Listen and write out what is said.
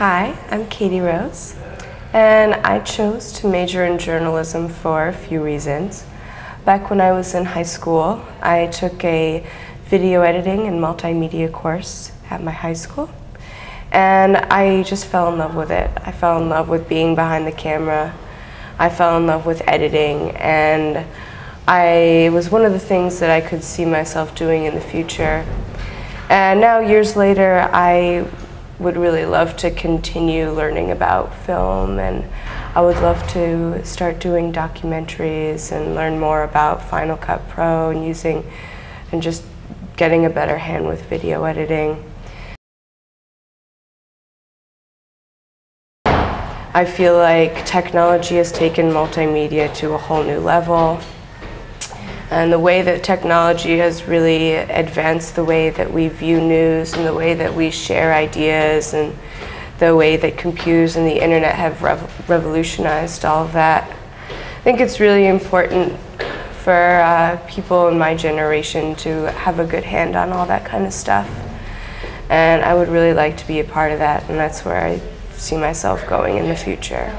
Hi, I'm Katie Rose, and I chose to major in journalism for a few reasons. Back when I was in high school, I took a video editing and multimedia course at my high school, and I just fell in love with it. I fell in love with being behind the camera. I fell in love with editing, and it was one of the things that I could see myself doing in the future. And now, years later, I would really love to continue learning about film, and I would love to start doing documentaries and learn more about Final Cut Pro and just getting a better hand with video editing. I feel like technology has taken multimedia to a whole new level. And the way that technology has really advanced the way that we view news and the way that we share ideas and the way that computers and the internet have revolutionized all of that. I think it's really important for people in my generation to have a good hand on all that kind of stuff. And I would really like to be a part of that, and that's where I see myself going in the future.